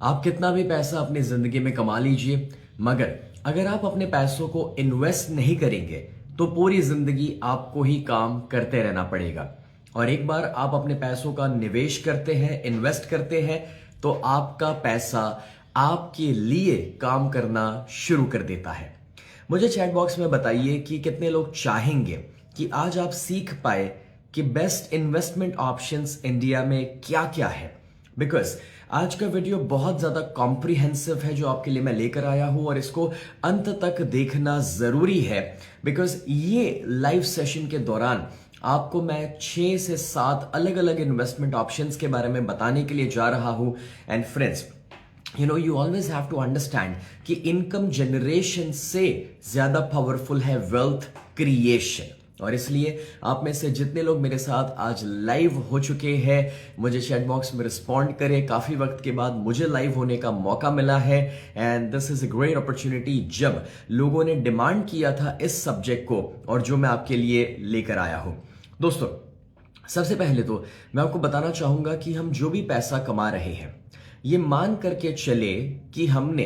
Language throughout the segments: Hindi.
आप कितना भी पैसा अपनी जिंदगी में कमा लीजिए, मगर अगर आप अपने पैसों को इन्वेस्ट नहीं करेंगे तो पूरी जिंदगी आपको ही काम करते रहना पड़ेगा। और एक बार आप अपने पैसों का निवेश करते हैं, इन्वेस्ट करते हैं, तो आपका पैसा आपके लिए काम करना शुरू कर देता है। मुझे चैट बॉक्स में बताइए कि कितने लोग चाहेंगे कि आज आप सीख पाए कि बेस्ट इन्वेस्टमेंट ऑप्शंस इंडिया में क्या क्या है। बिकॉज आज का वीडियो बहुत ज्यादा कॉम्प्रिहेंसिव है जो आपके लिए मैं लेकर आया हूं, और इसको अंत तक देखना जरूरी है। बिकॉज ये लाइव सेशन के दौरान आपको मैं 6 से 7 अलग अलग इन्वेस्टमेंट ऑप्शंस के बारे में बताने के लिए जा रहा हूं। And friends, you always have to understand कि इनकम जनरेशन से ज्यादा पावरफुल है वेल्थ क्रिएशन। और इसलिए आप में से जितने लोग मेरे साथ आज लाइव हो चुके हैं, मुझे चैट बॉक्स में रिस्पॉन्ड करें। काफी वक्त के बाद मुझे लाइव होने का मौका मिला है, and this is a great opportunity जब लोगों ने डिमांड किया था इस सब्जेक्ट को, और जो मैं आपके लिए लेकर आया हूं। दोस्तों, सबसे पहले तो मैं आपको बताना चाहूंगा कि हम जो भी पैसा कमा रहे हैं, ये मान करके चले कि हमने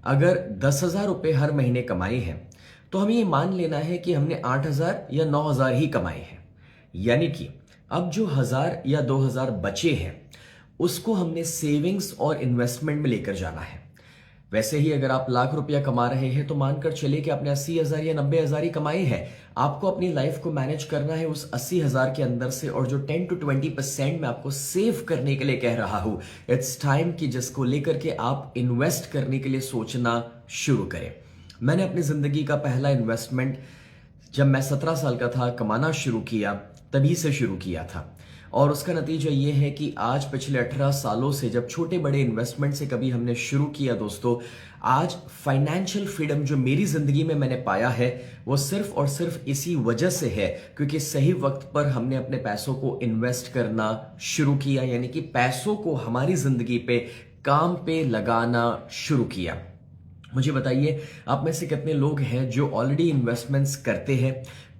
अगर 10,000 रुपए हर महीने कमाए हैं, तो हमें ये मान लेना है कि हमने 8,000 या 9,000 ही कमाए हैं। यानी कि अब जो 1,000 या 2,000 बचे हैं, उसको हमने सेविंग्स और इन्वेस्टमेंट में लेकर जाना है। वैसे ही अगर आप लाख रुपया कमा रहे हैं तो मानकर चले कि आपने 80,000 या 90,000 ही कमाए हैं। आपको अपनी लाइफ को मैनेज करना है उस 80,000 के अंदर से, और जो 10 to 20% मैं आपको सेव करने के लिए कह रहा हूं, इट्स टाइम कि जिसको लेकर के आप इन्वेस्ट करने के लिए सोचना शुरू करें। मैंने अपनी जिंदगी का पहला इन्वेस्टमेंट जब मैं 17 साल का था कमाना शुरू किया, तभी से शुरू किया था। और उसका नतीजा ये है कि आज पिछले 18 सालों से जब छोटे बड़े इन्वेस्टमेंट से कभी हमने शुरू किया दोस्तों, आज फाइनेंशियल फ्रीडम जो मेरी जिंदगी में मैंने पाया है, वो सिर्फ और सिर्फ इसी वजह से है क्योंकि सही वक्त पर हमने अपने पैसों को इन्वेस्ट करना शुरू किया। यानी कि पैसों को हमारी जिंदगी पे काम पे लगाना शुरू किया। मुझे बताइए, आप में से कितने लोग हैं जो ऑलरेडी इन्वेस्टमेंट्स करते हैं,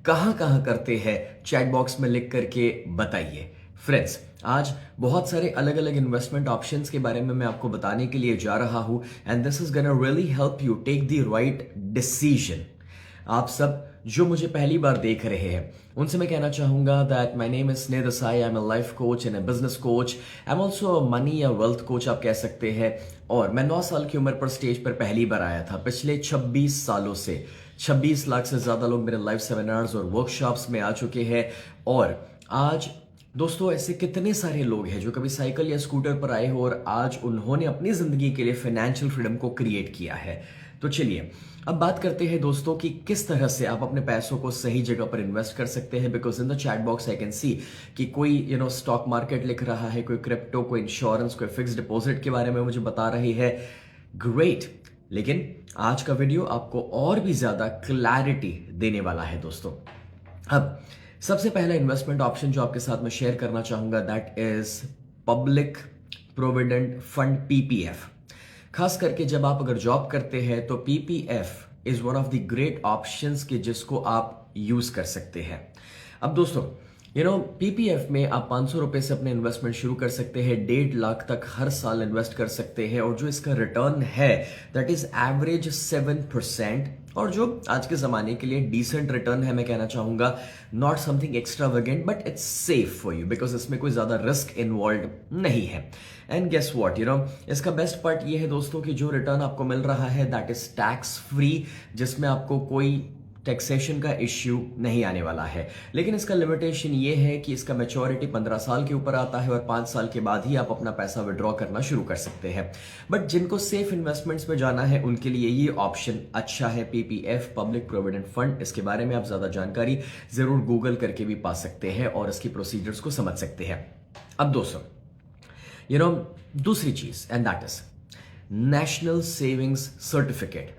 कहां कहां करते हैं, चैट बॉक्स में लिख करके बताइए। फ्रेंड्स, आज बहुत सारे अलग अलग इन्वेस्टमेंट ऑप्शंस के बारे में मैं आपको बताने के लिए जा रहा हूं, and this is gonna really help you take the right decision. आप सब जो मुझे पहली बार देख रहे हैं, उनसे मैं कहना चाहूंगा दैट माय नेम इज स्नेह देसाई। आई am a life coach and a business coach. I am also a money या वेल्थ कोच आप कह सकते हैं। और मैं 9 साल की उम्र पर स्टेज पर पहली बार आया था। पिछले 26 सालों से 26 लाख से ज्यादा लोग मेरे लाइव सेमिनार्स और वर्कशॉप्स में आ चुके हैं। और आज दोस्तों, ऐसे कितने सारे लोग हैं जो कभी साइकिल या स्कूटर पर आए हो और आज उन्होंने अपनी जिंदगी के लिए फाइनेंशियल फ्रीडम को क्रिएट किया है। तो चलिए अब बात करते हैं दोस्तों कि किस तरह से आप अपने पैसों को सही जगह पर इन्वेस्ट कर सकते हैं। Because in the chat box I can see कि कोई स्टॉक मार्केट लिख रहा है, कोई क्रिप्टो, कोई इंश्योरेंस, कोई फिक्स डिपॉजिट के बारे में मुझे बता रही है। ग्रेट, लेकिन आज का वीडियो आपको और भी ज्यादा क्लैरिटी देने वाला है दोस्तों। अब सबसे पहला इन्वेस्टमेंट ऑप्शन जो आपके साथ में शेयर करना चाहूंगा, that is public provident fund, PPF. खास करके जब आप अगर जॉब करते हैं तो PPF is one of the great options के जिसको आप यूज कर सकते हैं। अब दोस्तों, पीपीएफ में आप 500 रुपए से अपने इन्वेस्टमेंट शुरू कर सकते हैं, 1.5 लाख तक हर साल इन्वेस्ट कर सकते हैं, और जो इसका रिटर्न है दैट इज एवरेज 7%, और जो आज के जमाने के लिए डिसेंट रिटर्न है। मैं कहना चाहूंगा not something extravagant, but it's safe for you because इसमें कोई ज्यादा रिस्क इन्वॉल्व नहीं है। एंड गेस व्हाट, इसका बेस्ट पार्ट ये है दोस्तों कि जो रिटर्न आपको मिल रहा है दैट इज टैक्स फ्री, जिसमें आपको कोई टैक्सेशन का इश्यू नहीं आने वाला है। लेकिन इसका लिमिटेशन ये है कि इसका मैच्योरिटी 15 साल के ऊपर आता है, और 5 साल के बाद ही आप अपना पैसा विड्रॉ करना शुरू कर सकते हैं। बट जिनको सेफ इन्वेस्टमेंट्स में जाना है उनके लिए ये ऑप्शन अच्छा है, पीपीएफ, पब्लिक प्रोविडेंट फंड। इसके बारे में आप ज्यादा जानकारी जरूर गूगल करके भी पा सकते हैं और इसकी प्रोसीजर्स को समझ सकते हैं। अब दोस्तों, दूसरी चीज, and that is national savings certificate,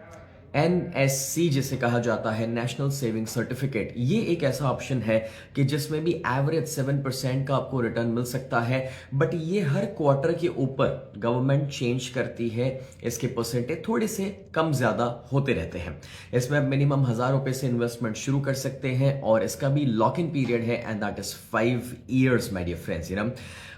NSC जिसे कहा जाता है, नेशनल सेविंग सर्टिफिकेट। ये एक ऐसा ऑप्शन है कि जिसमें भी एवरेज 7% का आपको रिटर्न मिल सकता है, बट ये हर क्वार्टर के ऊपर गवर्नमेंट चेंज करती है, इसके परसेंटेज थोड़े से कम ज्यादा होते रहते हैं। इसमें आप मिनिमम 1,000 रुपए से इन्वेस्टमेंट शुरू कर सकते हैं, और इसका भी लॉक इन पीरियड है, and that is 5 years my dear friends.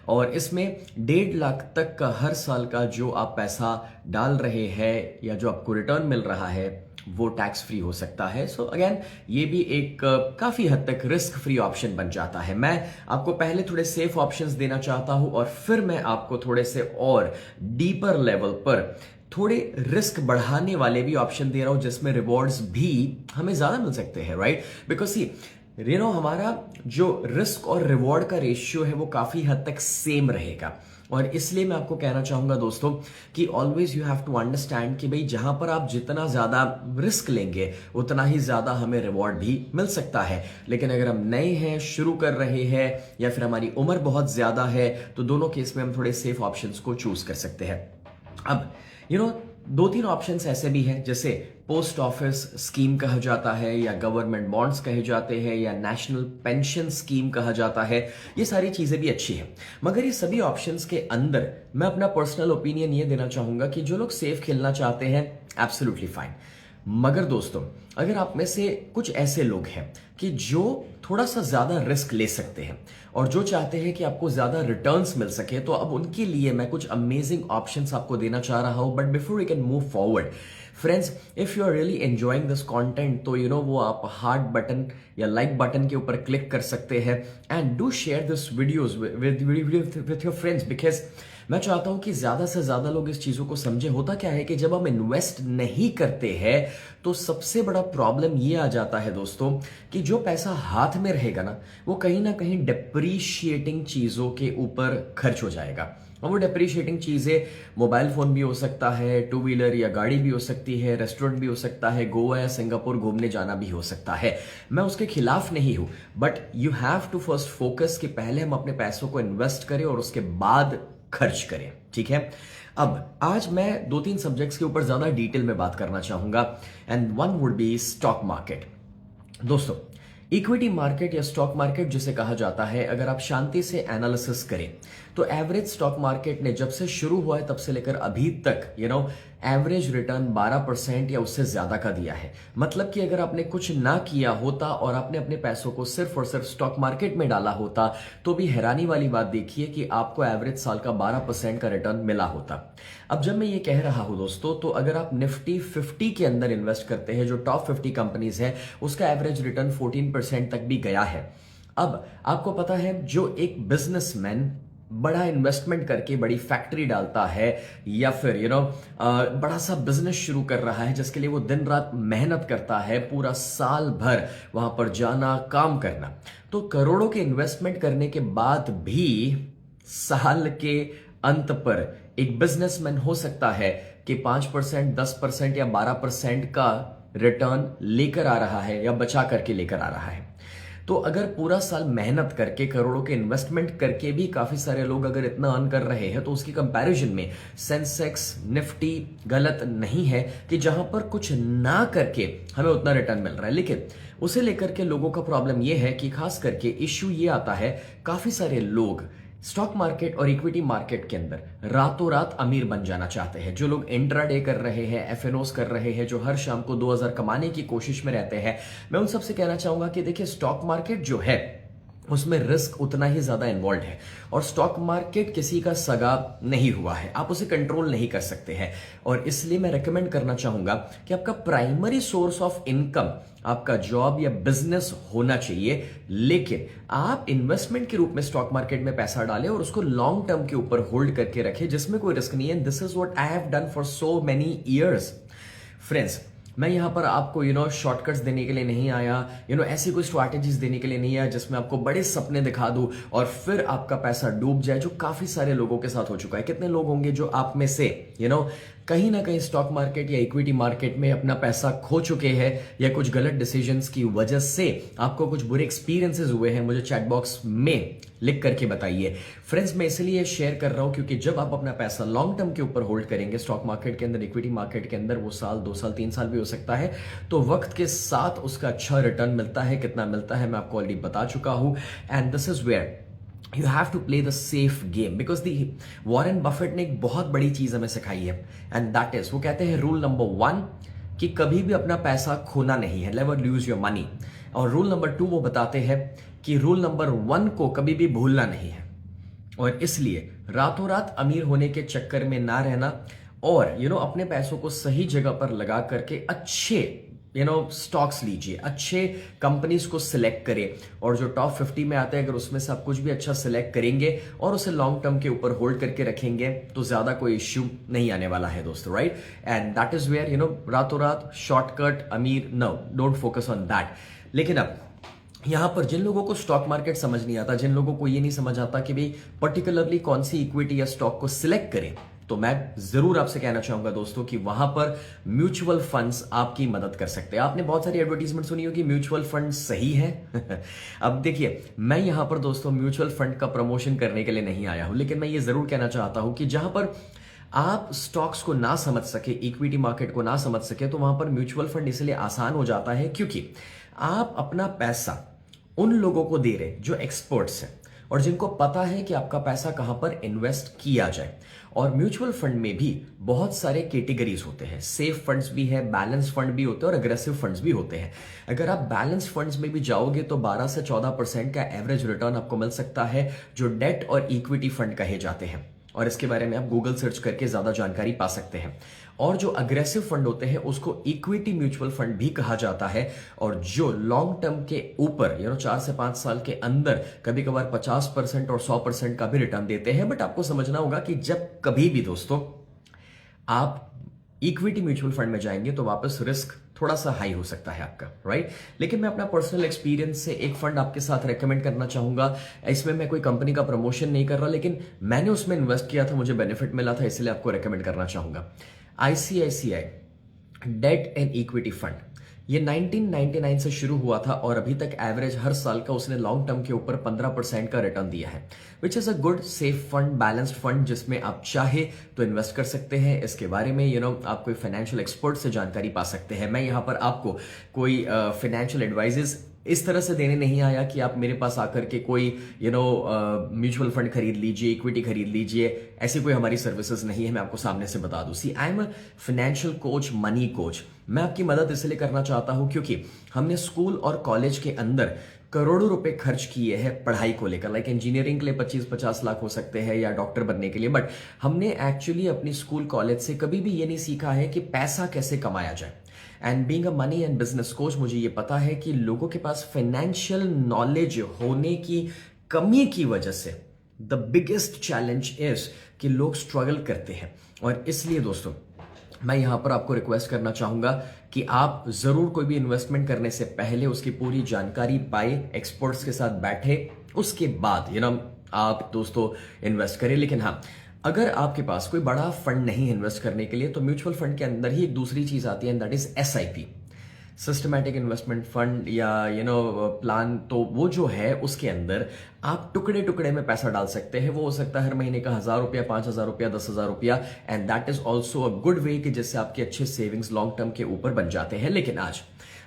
और इसमें 1.5 लाख तक का हर साल का जो आप पैसा डाल रहे हैं या जो आपको रिटर्न मिल रहा है वो टैक्स फ्री हो सकता है। सो अगेन ये भी एक काफी हद तक रिस्क फ्री ऑप्शन बन जाता है। मैं आपको पहले थोड़े सेफ ऑप्शंस देना चाहता हूं और फिर मैं आपको थोड़े से और डीपर लेवल पर थोड़े रिस्क बढ़ाने वाले भी ऑप्शन दे रहा हूं जिसमें रिवॉर्ड्स भी हमें ज्यादा मिल सकते हैं, राइट? बिकॉज सी हमारा जो रिस्क और रिवॉर्ड का रेशियो है वो काफी हद तक सेम रहेगा। और इसलिए मैं आपको कहना चाहूंगा दोस्तों कि always you have to understand कि भाई जहां पर आप जितना ज्यादा रिस्क लेंगे उतना ही ज्यादा हमें रिवॉर्ड भी मिल सकता है। लेकिन अगर हम नए हैं, शुरू कर रहे हैं या फिर हमारी उम्र बहुत ज्यादा है तो दोनों केस में हम थोड़े सेफ ऑप्शंस को चूज कर सकते हैं। अब 2-3 ऑप्शंस ऐसे भी हैं जैसे पोस्ट ऑफिस स्कीम कहा जाता है या गवर्नमेंट बॉन्ड्स कहे जाते हैं या नेशनल पेंशन स्कीम कहा जाता है। ये सारी चीजें भी अच्छी हैं, मगर ये सभी ऑप्शंस के अंदर मैं अपना पर्सनल ओपिनियन ये देना चाहूंगा कि जो लोग सेफ खेलना चाहते हैं एब्सोल्युटली फाइन। मगर दोस्तों अगर आप में से कुछ ऐसे लोग हैं कि जो थोड़ा सा ज्यादा रिस्क ले सकते हैं और जो चाहते हैं कि आपको ज्यादा रिटर्न्स मिल सके, तो अब उनके लिए मैं कुछ अमेजिंग ऑप्शंस आपको देना चाह रहा हूं। But before you can move forward friends, if you are really enjoying this content तो वो आप हार्ट बटन या लाइक बटन के ऊपर क्लिक कर सकते हैं and do share this videos with your friends, because मैं चाहता हूं कि ज्यादा से ज्यादा लोग इस चीजों को समझे। होता क्या है कि जब हम इन्वेस्ट नहीं करते हैं तो सबसे बड़ा प्रॉब्लम ये आ जाता है दोस्तों कि जो पैसा हाथ में रहेगा ना कहीं डेप्रीशिएटिंग चीजों के ऊपर खर्च हो जाएगा। और वो डेप्रीशिएटिंग चीजें मोबाइल फोन भी हो सकता है, 2 व्हीलर या गाड़ी भी हो सकती है, रेस्टोरेंट भी हो सकता है, गोवा या सिंगापुर घूमने जाना भी हो सकता है। मैं उसके खिलाफ नहीं हूं, but you have to first focus कि पहले हम अपने पैसों को इन्वेस्ट करें और उसके बाद खर्च करें, ठीक है? अब आज मैं 2-3 सब्जेक्ट्स के ऊपर ज्यादा डिटेल में बात करना चाहूंगा and one would be stock market. दोस्तों इक्विटी मार्केट या स्टॉक मार्केट जिसे कहा जाता है, अगर आप शांति से एनालिसिस करें तो एवरेज स्टॉक मार्केट ने जब से शुरू हुआ है तब से लेकर अभी तक एवरेज रिटर्न 12% या उससे ज्यादा का दिया है। मतलब कि अगर आपने कुछ ना किया होता और आपने अपने पैसों को सिर्फ और सिर्फ स्टॉक मार्केट में डाला होता तो भी हैरानी वाली बात देखिए कि आपको एवरेज साल का 12% का रिटर्न मिला होता। अब जब मैं ये कह रहा हूं दोस्तों, तो अगर आप निफ्टी 50 के अंदर इन्वेस्ट करते हैं, जो टॉप 50 कंपनीज है, उसका एवरेज रिटर्न 14% तक भी गया है। अब आपको पता है जो एक बिजनेसमैन बड़ा इन्वेस्टमेंट करके बड़ी फैक्ट्री डालता है या फिर बड़ा सा बिजनेस शुरू कर रहा है जिसके लिए वो दिन रात मेहनत करता है, पूरा साल भर वहां पर जाना, काम करना, तो करोड़ों के इन्वेस्टमेंट करने के बाद भी साल के अंत पर एक बिजनेसमैन हो सकता है कि 5%, 10% या 12% का रिटर्न लेकर आ रहा है या बचा करके लेकर आ रहा है। तो अगर पूरा साल मेहनत करके करोड़ों के इन्वेस्टमेंट करके भी काफी सारे लोग अगर इतना अर्न कर रहे हैं तो उसकी कंपैरिजन में सेंसेक्स, निफ्टी गलत नहीं है कि जहां पर कुछ ना करके हमें उतना रिटर्न मिल रहा है। लेकिन उसे लेकर के लोगों का प्रॉब्लम यह है कि खास करके इश्यू ये आता है, काफी सारे लोग स्टॉक मार्केट और इक्विटी मार्केट के अंदर रातों रात अमीर बन जाना चाहते हैं। जो लोग इंट्राडे कर रहे हैं, एफएनओस कर रहे हैं, जो हर शाम को 2000 कमाने की कोशिश में रहते हैं, मैं उन सबसे कहना चाहूंगा कि देखिए स्टॉक मार्केट जो है उसमें रिस्क उतना ही ज्यादा इन्वॉल्व है और स्टॉक मार्केट किसी का सगा नहीं हुआ है, आप उसे कंट्रोल नहीं कर सकते हैं। और इसलिए मैं रेकमेंड करना चाहूंगा कि आपका प्राइमरी सोर्स ऑफ इनकम आपका जॉब या बिजनेस होना चाहिए, लेकिन आप इन्वेस्टमेंट के रूप में स्टॉक मार्केट में पैसा डालें और उसको लॉन्ग टर्म के ऊपर होल्ड करके रखें जिसमें कोई रिस्क नहीं है। This is what I have done for so many years. Friends, मैं यहां पर आपको शॉर्टकट्स देने के लिए नहीं आया, ऐसी कोई स्ट्रैटेजीज देने के लिए नहीं आया जिसमें आपको बड़े सपने दिखा दूं और फिर आपका पैसा डूब जाए, जो काफी सारे लोगों के साथ हो चुका है। कितने लोग होंगे जो आप में से कहीं ना कहीं स्टॉक मार्केट या इक्विटी मार्केट में अपना पैसा खो चुके हैं या कुछ गलत डिसीजंस की वजह से आपको कुछ बुरे एक्सपीरियंसेस हुए हैं? मुझे चैट बॉक्स में लिख करके बताइए। फ्रेंड्स, मैं इसलिए शेयर कर रहा हूं क्योंकि जब आप अपना पैसा लॉन्ग टर्म के ऊपर होल्ड करेंगे स्टॉक मार्केट के अंदर, इक्विटी मार्केट के अंदर, वो साल, 2 साल, 3 साल भी हो सकता है, तो वक्त के साथ उसका अच्छा रिटर्न मिलता है। कितना मिलता है मैं आपको ऑलरेडी बता चुका हूं। And this is where you have to play the safe game, because the Warren Buffett ने एक बहुत बड़ी चीज हमें सिखाई है एंड दैट इज, वो कहते हैं रूल नंबर 1 कि कभी भी अपना पैसा खोना नहीं है, नेवर लूज योर मनी। और रूल नंबर 2 वो बताते हैं कि रूल नंबर 1 को कभी भी भूलना नहीं है। और इसलिए रातों रात अमीर होने के चक्कर में ना रहना और अपने पैसों को सही जगह पर लगा करके अच्छे स्टॉक्स लीजिए, अच्छे कंपनीज को सिलेक्ट करें और जो टॉप 50 में आते हैं अगर उसमें से आप कुछ भी अच्छा सिलेक्ट करेंगे और उसे लॉन्ग टर्म के ऊपर होल्ड करके रखेंगे तो ज्यादा कोई इश्यू नहीं आने वाला है दोस्तों, right? And that is where रातों रात शॉर्टकट अमीर, no, don't focus on that. लेकिन अब यहां पर जिन लोगों को स्टॉक मार्केट समझ नहीं आता, जिन लोगों को ये नहीं समझ आता कि भाई पर्टिकुलरली कौन सी इक्विटी या स्टॉक को सिलेक्ट करें, तो मैं जरूर आपसे कहना चाहूंगा दोस्तों कि वहां पर म्यूचुअल फंड्स आपकी मदद कर सकते हैं। आपने बहुत सारी एडवर्टीजमेंट सुनी होगी म्यूचुअल फंड सही है। अब देखिए, मैं यहां पर दोस्तों म्यूचुअल फंड का प्रमोशन करने के लिए नहीं आया हूं, लेकिन मैं ये जरूर कहना चाहता हूं कि जहां पर आप स्टॉक्स को ना समझ सके, इक्विटी मार्केट को ना समझ सके, तो वहां पर म्यूचुअल फंड इसलिए आसान हो जाता है क्योंकि आप अपना पैसा उन लोगों को दे रहे जो एक्सपर्ट्स हैं और जिनको पता है कि आपका पैसा कहां पर इन्वेस्ट किया जाए। और म्यूचुअल फंड में भी बहुत सारे कैटेगरीज होते हैं, सेफ फंड्स भी है, बैलेंस फंड भी होते हैं और अग्रेसिव फंड्स भी होते हैं। अगर आप बैलेंस फंड्स में भी जाओगे तो 12 से 14% का एवरेज रिटर्न आपको मिल सकता है, जो डेट और इक्विटी फंड कहे जाते हैं, और इसके बारे में आप गूगल सर्च करके ज्यादा जानकारी पा सकते हैं। और जो अग्रेसिव फंड होते हैं उसको इक्विटी म्यूचुअल फंड भी कहा जाता है, और जो लॉन्ग टर्म के ऊपर 4 से 5 साल के अंदर कभी कभार 50% और 100% का भी रिटर्न देते हैं। बट आपको समझना होगा कि जब कभी भी दोस्तों आप इक्विटी म्यूचुअल फंड में जाएंगे तो वापस रिस्क थोड़ा सा हाई हो सकता है आपका, राइट? लेकिन मैं अपना पर्सनल एक्सपीरियंस से एक फंड आपके साथ रेकमेंड करना चाहूंगा। इसमें मैं कोई कंपनी का प्रमोशन नहीं कर रहा, लेकिन मैंने उसमें इन्वेस्ट किया था, मुझे बेनिफिट मिला था, इसलिए आपको रेकमेंड करना चाहूंगा। ICICI debt and equity fund, ये 1999 से शुरू हुआ था और अभी तक एवरेज हर साल का उसने लॉन्ग टर्म के ऊपर 15% का रिटर्न दिया है, which is a good safe fund, balanced fund, जिसमें आप चाहे तो इन्वेस्ट कर सकते हैं। इसके बारे में आप कोई फाइनेंशियल एक्सपर्ट से जानकारी पा सकते हैं। मैं यहां पर आपको कोई फाइनेंशियल एडवाइजेस इस तरह से देने नहीं आया कि आप मेरे पास आकर के कोई म्यूचुअल फंड खरीद लीजिए, इक्विटी खरीद लीजिए, ऐसी कोई हमारी सर्विसेज नहीं है। मैं आपको सामने से बता दूं, see I am a financial coach, money coach. मैं आपकी मदद इसलिए करना चाहता हूं क्योंकि हमने स्कूल और कॉलेज के अंदर करोड़ों रुपए खर्च किए हैं पढ़ाई को लेकर, लाइक इंजीनियरिंग के लिए 25-50 लाख हो सकते हैं या डॉक्टर बनने के लिए। बट हमने एक्चुअली अपनी स्कूल कॉलेज से कभी भी ये नहीं सीखा है कि पैसा कैसे कमाया जाए। And being a money and business coach, मुझे ये पता है कि लोगों के पास फाइनेंशियल नॉलेज होने की कमी की वजह से द बिगेस्ट चैलेंज इज कि लोग स्ट्रगल करते हैं। और इसलिए दोस्तों मैं यहां पर आपको रिक्वेस्ट करना चाहूंगा कि आप जरूर कोई भी इन्वेस्टमेंट करने से पहले उसकी पूरी जानकारी पाए, एक्सपर्ट्स के साथ बैठे, उसके बाद आप दोस्तों इन्वेस्ट करें। लेकिन हाँ, अगर आपके पास कोई बड़ा फंड नहीं है इन्वेस्ट करने के लिए, तो म्यूचुअल फंड के अंदर ही एक दूसरी चीज आती है, that is SIP, systematic investment fund या प्लान। तो वो जो है उसके अंदर आप टुकड़े टुकड़े में पैसा डाल सकते हैं। वो हो सकता है हर महीने का 1000 रुपया, 5000 रुपया, 10,000 रुपया, and that is also a good way कि जिससे आपके अच्छे सेविंग्स लॉन्ग टर्म के ऊपर बन जाते हैं। लेकिन आज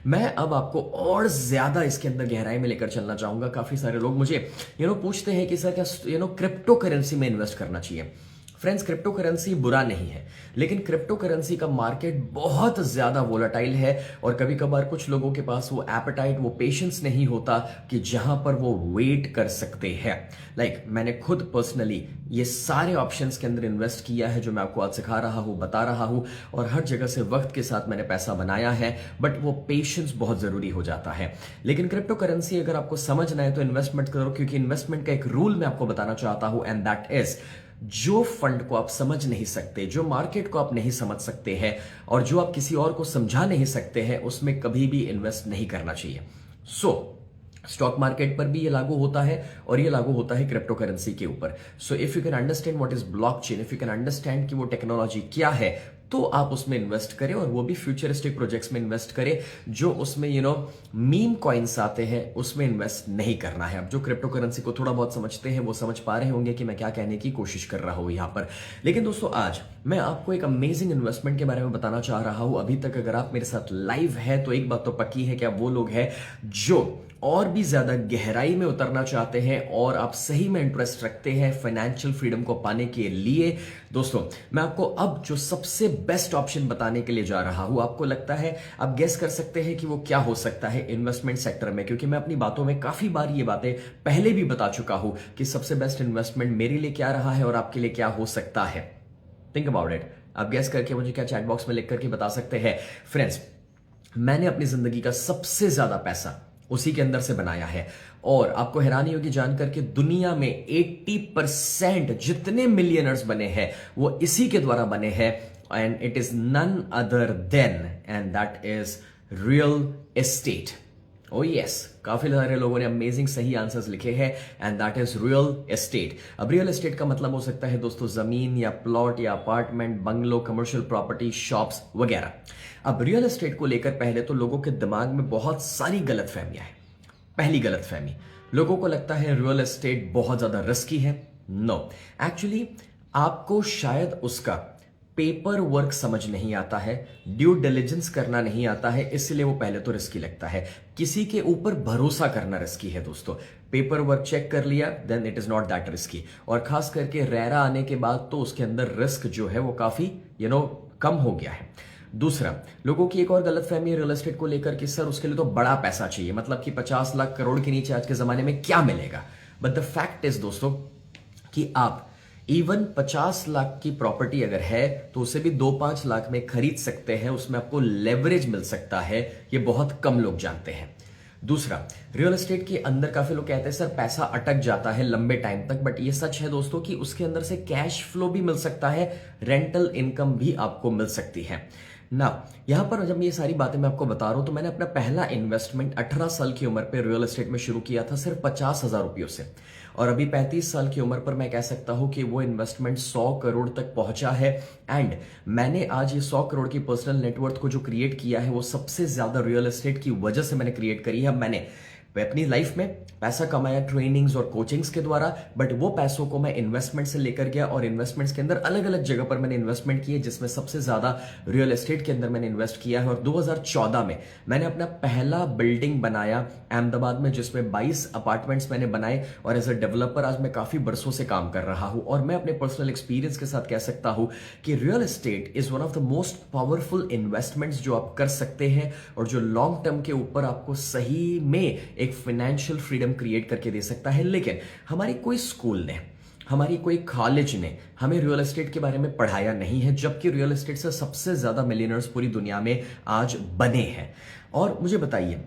मैं अब आपको और ज्यादा इसके अंदर गहराई में लेकर चलना चाहूंगा। काफी सारे लोग मुझे पूछते हैं कि सर क्या क्रिप्टो करेंसी में इन्वेस्ट करना चाहिए? फ्रेंड्स, क्रिप्टो करेंसी बुरा नहीं है, लेकिन क्रिप्टो करेंसी का मार्केट बहुत ज्यादा वोलेटाइल है और कभी कभार कुछ लोगों के पास वो एपेटाइट, वो पेशेंस नहीं होता कि जहां पर वो वेट कर सकते हैं। लाइक मैंने खुद पर्सनली ये सारे ऑप्शंस के अंदर इन्वेस्ट किया है जो मैं आपको आज सिखा रहा हूं, बता रहा हूं, और हर जगह से वक्त के साथ मैंने पैसा बनाया है, बट वो पेशेंस बहुत जरूरी हो जाता है। लेकिन क्रिप्टो करेंसी अगर आपको समझना है तो इन्वेस्टमेंट करो, क्योंकि इन्वेस्टमेंट का एक रूल मैं आपको बताना चाहता हूं, एंड दैट इज जो फंड को आप समझ नहीं सकते, जो मार्केट को आप नहीं समझ सकते हैं और जो आप किसी और को समझा नहीं सकते हैं, उसमें कभी भी इन्वेस्ट नहीं करना चाहिए। स्टॉक मार्केट पर भी ये लागू होता है और ये लागू होता है क्रिप्टो करेंसी के ऊपर। So if you can understand what is blockchain, if you can understand कि वो टेक्नोलॉजी क्या है, तो आप उसमें इन्वेस्ट करें, और वो भी फ्यूचरिस्टिक प्रोजेक्ट्स में इन्वेस्ट करें। जो उसमें मीम कॉइन्स आते हैं उसमें इन्वेस्ट नहीं करना है। अब जो क्रिप्टो करेंसी को थोड़ा बहुत समझते हैं वो समझ पा रहे होंगे कि मैं क्या कहने की कोशिश कर रहा हूं यहां पर। लेकिन दोस्तों आज मैं आपको एक अमेजिंग इन्वेस्टमेंट के बारे में बताना चाह रहा हूं। अभी तक अगर आप मेरे साथ लाइव है तो एक बात तो पक्की है कि आप वो लोग हैं जो और भी ज्यादा गहराई में उतरना चाहते हैं और आप सही में इंटरेस्ट रखते हैं फाइनेंशियल फ्रीडम को पाने के लिए, दोस्तों मैं आपको अब जो सबसे बेस्ट ऑप्शन बताने के लिए जा रहा हूं, आपको लगता है आप गेस कर सकते हैं कि वो क्या हो सकता है इन्वेस्टमेंट सेक्टर में, क्योंकि मैं अपनी बातों में काफी बार ये बातें पहले भी बता चुका हूं कि सबसे बेस्ट इन्वेस्टमेंट मेरे लिए क्या रहा है और आपके लिए क्या हो सकता है। Think about it. आप गेस करके मुझे क्या चैट बॉक्स में लिख करके बता सकते हैं। फ्रेंड्स, मैंने अपनी जिंदगी का सबसे ज्यादा पैसा उसी के अंदर से बनाया है और आपको हैरानी होगी जानकर कि दुनिया में 80% जितने मिलियनर्स बने हैं वो इसी के द्वारा बने हैं, and it is none other than and that is real estate. Oh yes, काफी सारे लोगों ने अमेजिंग सही आंसर्स लिखे हैं and that is real estate. अब रियल एस्टेट का मतलब हो सकता है दोस्तों जमीन या प्लॉट या apartment, bungalow, commercial property, shops वगैरह। अब रियल एस्टेट को लेकर पहले तो लोगों के दिमाग में बहुत सारी गलतफहमियां हैं। पहली गलतफहमी, लोगों को लगता है रियल एस्टेट बहुत ज्यादा रिस्की है। नो, एक्चुअली आपको शायद उसका पेपर वर्क समझ नहीं आता है, ड्यू डिलिजेंस करना नहीं आता है, इसलिए वो पहले तो रिस्की लगता है। किसी के ऊपर भरोसा करना रिस्की है दोस्तों। पेपर वर्क चेक कर लिया then it is not that risky, और खास करके रेरा आने के बाद तो उसके अंदर रिस्क जो है वो काफी कम हो गया है। दूसरा, लोगों की एक और गलतफहमी है रियल एस्टेट को लेकर कि सर उसके लिए तो बड़ा पैसा चाहिए, मतलब कि 50 लाख करोड़ के नीचे आज के जमाने में क्या मिलेगा। बट द फैक्ट इज दोस्तों कि आप इवन 50 लाख की प्रॉपर्टी अगर है तो उसे भी 2-5 लाख में खरीद सकते हैं, उसमें आपको लेवरेज मिल सकता है, ये बहुत कम लोग जानते हैं। दूसरा, रियल एस्टेट के अंदर काफी लोग कहते हैं सर पैसा अटक जाता है लंबे टाइम तक, बट ये सच है दोस्तों कि उसके अंदर से कैश फ्लो भी मिल सकता है, रेंटल इनकम भी आपको मिल सकती है ना। यहां पर जब ये सारी बातें मैं आपको बता रहा हूं तो मैंने अपना पहला इन्वेस्टमेंट 18 साल की उम्र पे रियल एस्टेट में शुरू किया था सिर्फ 50,000 रुपयों से, और अभी 35 साल की उम्र पर मैं कह सकता हूं कि वो इन्वेस्टमेंट 100 करोड़ तक पहुंचा है। एंड मैंने आज ये 100 करोड़ की पर्सनल नेटवर्थ को जो क्रिएट किया है वो सबसे ज्यादा रियल एस्टेट की वजह से मैंने क्रिएट करी है। मैंने अपनी लाइफ में पैसा कमाया ट्रेनिंग्स और कोचिंग्स के द्वारा, बट वो पैसों को मैं इन्वेस्टमेंट से लेकर गया और इन्वेस्टमेंट्स के अंदर अलग अलग जगह पर मैंने इन्वेस्टमेंट किए, जिसमें सबसे ज्यादा रियल एस्टेट के अंदर मैंने इन्वेस्ट किया है। और 2014 में मैंने अपना पहला बिल्डिंग बनाया अहमदाबाद में, जिसमें 22 अपार्टमेंट्स मैंने बनाए, और एज अ डेवलपर आज मैं काफी बरसों से काम कर रहा हूं। और मैं अपने पर्सनल एक्सपीरियंस के साथ कह सकता हूं कि real estate is one of the most powerful investments जो आप कर सकते हैं और जो लॉन्ग टर्म के ऊपर आपको सही में एक फाइनेंशियल फ्रीडम क्रिएट करके दे सकता है। लेकिन हमारी कोई स्कूल ने, हमारी कोई कॉलेज ने हमें रियल एस्टेट के बारे में पढ़ाया नहीं है, जबकि रियल एस्टेट से सबसे ज्यादा मिलियनर्स पूरी दुनिया में आज बने हैं। और मुझे बताइए,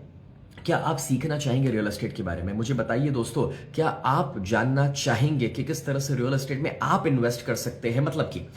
क्या आप सीखना चाहेंगे रियल एस्टेट के बारे में? मुझे बताइए दोस्तों, क्या आप जानना चाहेंगे कि किस तरह से रियल एस्टेट में आप इन्वेस्ट कर सकते हैं, मतलब कि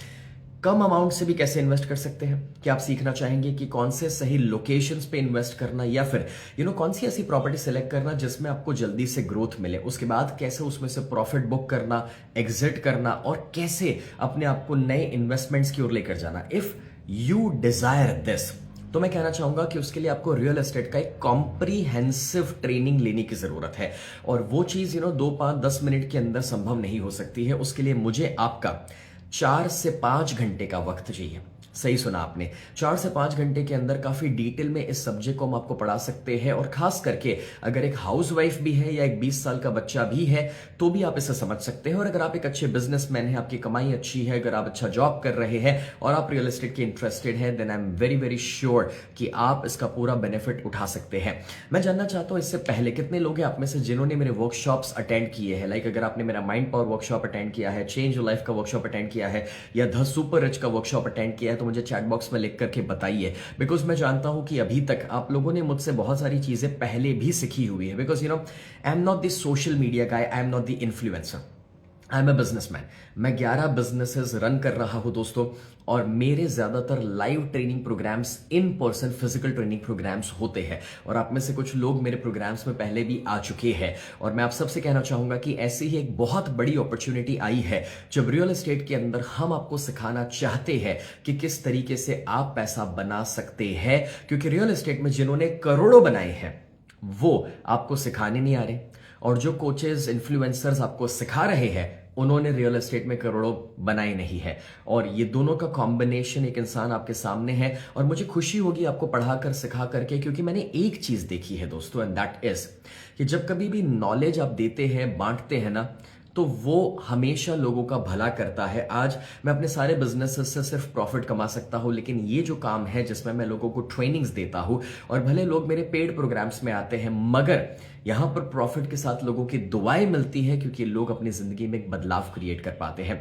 कम अमाउंट से भी कैसे इन्वेस्ट कर सकते हैं? क्या आप सीखना चाहेंगे कि कौन से सही लोकेशंस पे इन्वेस्ट करना, या फिर कौन सी ऐसी प्रॉपर्टी सेलेक्ट करना जिसमें आपको जल्दी से ग्रोथ मिले, उसके बाद कैसे उसमें से प्रॉफिट बुक करना, एग्जिट करना, और कैसे अपने आप को नए इन्वेस्टमेंट्स की ओर लेकर जाना। इफ यू डिजायर दिस, तो मैं कहना चाहूंगा कि उसके लिए आपको रियल एस्टेट का एक कॉम्प्रीहेंसिव ट्रेनिंग लेने की जरूरत है, और वो चीज 2, 5, 10 मिनट के अंदर संभव नहीं हो सकती है। उसके लिए मुझे आपका 4 से 5 घंटे का वक्त चाहिए। सही सुना आपने, 4 से 5 घंटे के अंदर काफी डिटेल में इस सब्जेक्ट को हम आपको पढ़ा सकते हैं। और खास करके अगर एक हाउसवाइफ भी है या एक 20 साल का बच्चा भी है तो भी आप इसे समझ सकते हैं। और अगर आप एक अच्छे बिजनेसमैन हैं, आपकी कमाई अच्छी है, अगर आप अच्छा जॉब कर रहे हैं और आप रियल एस्टेट के इंटरेस्टेड हैं, then I am very very sure कि आप इसका पूरा बेनिफिट उठा सकते हैं। मैं जानना चाहता हूं इससे पहले कितने लोग हैं आप में से जिन्होंने मेरे वर्कशॉप्स अटेंड किए हैं। लाइक अगर आपने मेरा माइंड पावर वर्कशॉप अटेंड किया है, चेंज योर लाइफ का वर्कशॉप अटेंड किया है, या द सुपर रिच का वर्कशॉप अटेंड किया है, तो मुझे चैट बॉक्स में लिख करके बताइए। बिकॉज मैं जानता हूं कि अभी तक आप लोगों ने मुझसे बहुत सारी चीजें पहले भी सीखी हुई है। Because I am not the social media guy, I am not the influencer, I am a businessman. मैं 11 बिजनेसेस रन कर रहा हूं दोस्तों, और मेरे ज्यादातर live training programmes, in person physical training programmes होते हैं, और आप में से कुछ लोग मेरे प्रोग्राम्स में पहले भी आ चुके हैं। और मैं आप सबसे कहना चाहूंगा कि ऐसी ही एक बहुत बड़ी अपॉर्चुनिटी आई है जब रियल एस्टेट के अंदर हम आपको सिखाना चाहते हैं कि किस तरीके से आप पैसा बना सकते हैं। क्योंकि रियल एस्टेट में जिन्होंने करोड़ों बनाए हैं वो आपको सिखाने नहीं आ रहे, और जो कोचेस इन्फ्लुएंसर्स आपको सिखा रहे हैं उन्होंने रियल एस्टेट में करोड़ों बनाए नहीं है। और ये दोनों का कॉम्बिनेशन एक इंसान आपके सामने है, और मुझे खुशी होगी आपको पढ़ाकर सिखा करके, क्योंकि मैंने एक चीज देखी है दोस्तों, एंड दैट इज कि जब कभी भी नॉलेज आप देते हैं, बांटते हैं ना, तो वो हमेशा लोगों का भला करता है। आज मैं अपने सारे बिजनेसेस से सिर्फ प्रॉफिट कमा सकता हूं, लेकिन ये जो काम है जिसमें मैं लोगों को ट्रेनिंग्स देता हूं, और भले लोग मेरे पेड प्रोग्राम्स में आते हैं, मगर यहां पर प्रॉफिट के साथ लोगों की दुआएं मिलती है, क्योंकि लोग अपनी जिंदगी में एक बदलाव क्रिएट कर पाते हैं।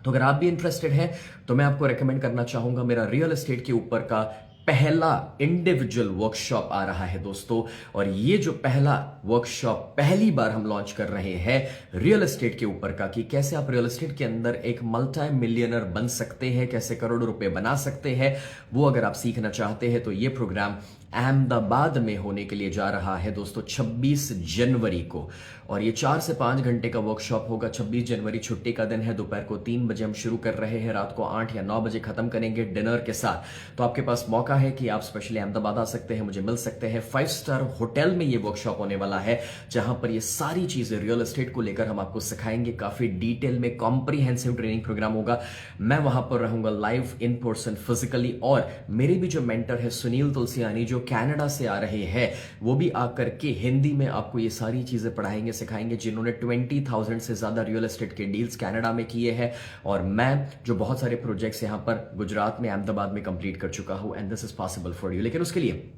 तो अगर आप भी इंटरेस्टेड हैं तो मैं आपको रेकमेंड करना चाहूंगा, मेरा रियल एस्टेट के ऊपर का पहला इंडिविजुअल वर्कशॉप आ रहा है दोस्तों। और ये जो पहला वर्कशॉप पहली बार हम लॉन्च कर रहे हैं रियल एस्टेट के ऊपर का, कि कैसे आप रियल एस्टेट के अंदर एक मल्टी मिलियनर बन सकते हैं, कैसे करोड़ों रुपए बना सकते हैं, वो अगर आप सीखना चाहते हैं तो ये प्रोग्राम अहमदाबाद में होने के लिए जा रहा है दोस्तों 26 जनवरी को। और ये 4 से 5 घंटे का वर्कशॉप होगा। 26 जनवरी छुट्टी का दिन है, दोपहर को 3 बजे हम शुरू कर रहे हैं, रात को 8 या 9 बजे खत्म करेंगे डिनर के साथ। तो आपके पास मौका है कि आप स्पेशली अहमदाबाद आ सकते हैं, मुझे मिल सकते हैं। 5 स्टार होटल में ये वर्कशॉप होने वाला है, जहां पर ये सारी चीजें रियल एस्टेट को लेकर हम आपको सिखाएंगे। काफी डिटेल में कॉम्प्रिहेंसिव ट्रेनिंग प्रोग्राम होगा। मैं वहां पर रहूंगा लाइव इन पर्सन फिजिकली, और मेरे भी जो मेंटर है सुनील तुलसियानी, जो कनाडा से आ रहे हैं, वो भी आकर के हिंदी में आपको ये सारी चीजें पढ़ाएंगे, सिखाएंगे, जिन्होंने 20,000 से ज्यादा रियल एस्टेट के डील्स कनाडा में किए हैं। और मैं जो बहुत सारे प्रोजेक्ट्स यहां पर गुजरात में, अहमदाबाद में कंप्लीट कर चुका हूं, and this is possible for you. लेकिन उसके लिए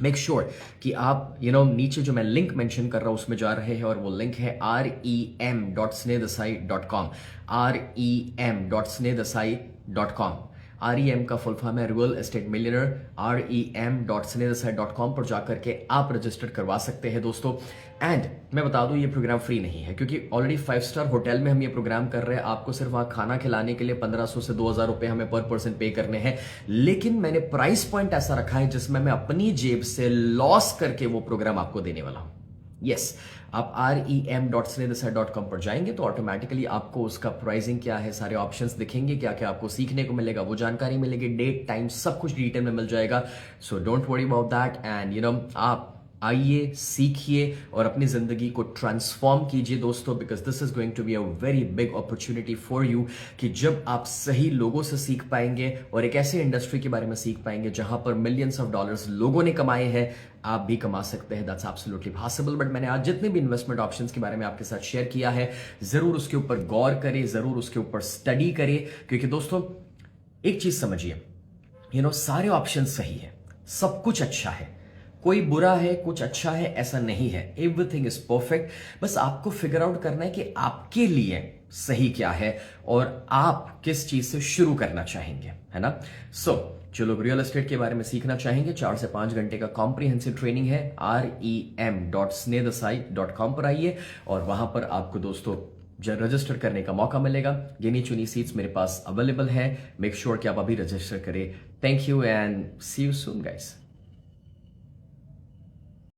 मेक श्योर कि आप नीचे जो मैं लिंक मेंशन कर रहा हूं उसमें जा रहे हैं, और वो लिंक है rem.snehadesai.com, rem.snehadesai.com। REM का फुल फॉर्म है रियल एस्टेट मिलियनर। rem.snehadesai.com पर जाकर के आप रजिस्टर करवा सकते हैं दोस्तों। एंड मैं बता दूं, ये प्रोग्राम फ्री नहीं है, क्योंकि ऑलरेडी 5 स्टार होटल में हम ये प्रोग्राम कर रहे हैं। आपको सिर्फ वहां खाना खिलाने के लिए 1500 से 2000 रुपए हमें पर पर्सन पे करने हैं। लेकिन मैंने प्राइस पॉइंट ऐसा रखा है जिसमें मैं अपनी जेब से लॉस करके वो प्रोग्राम आपको देने वाला हूं। यस, आप rem.snehadesai.com पर जाएंगे तो ऑटोमेटिकली आपको उसका प्राइसिंग क्या है, सारे ऑप्शंस दिखेंगे, क्या क्या आपको सीखने को मिलेगा, वो जानकारी मिलेगी, डेट टाइम सब कुछ डिटेल में मिल जाएगा। So don't worry about that, and आप आइए, सीखिए और अपनी जिंदगी को ट्रांसफॉर्म कीजिए दोस्तों, because this is going to be a very big opportunity for you, कि जब आप सही लोगों से सीख पाएंगे और एक ऐसे इंडस्ट्री के बारे में सीख पाएंगे जहां पर मिलियंस ऑफ डॉलर्स लोगों ने कमाए हैं, आप भी कमा सकते हैं। That's absolutely possible. बट मैंने आज जितने भी इन्वेस्टमेंट ऑप्शंस के बारे में आपके साथ शेयर किया है, जरूर उसके ऊपर गौर करें, जरूर उसके ऊपर स्टडी करें, क्योंकि दोस्तों एक चीज समझिए, सारे ऑप्शन सही है, सब कुछ अच्छा है, कोई बुरा है, कुछ अच्छा है, ऐसा नहीं है। Everything is perfect. बस आपको फिगर आउट करना है कि आपके लिए सही क्या है और आप किस चीज से शुरू करना चाहेंगे, है ना। सो जो लोग रियल एस्टेट के बारे में सीखना चाहेंगे, 4 से 5 घंटे का कॉम्प्रिहेंसिव ट्रेनिंग है, rem.snehadesai.com पर आइए, और वहां पर आपको दोस्तों रजिस्टर करने का मौका मिलेगा। गिनी चुनी सीट्स मेरे पास अवेलेबल है। मेक श्योर कि आप अभी रजिस्टर करें। Thank you and see you soon guys.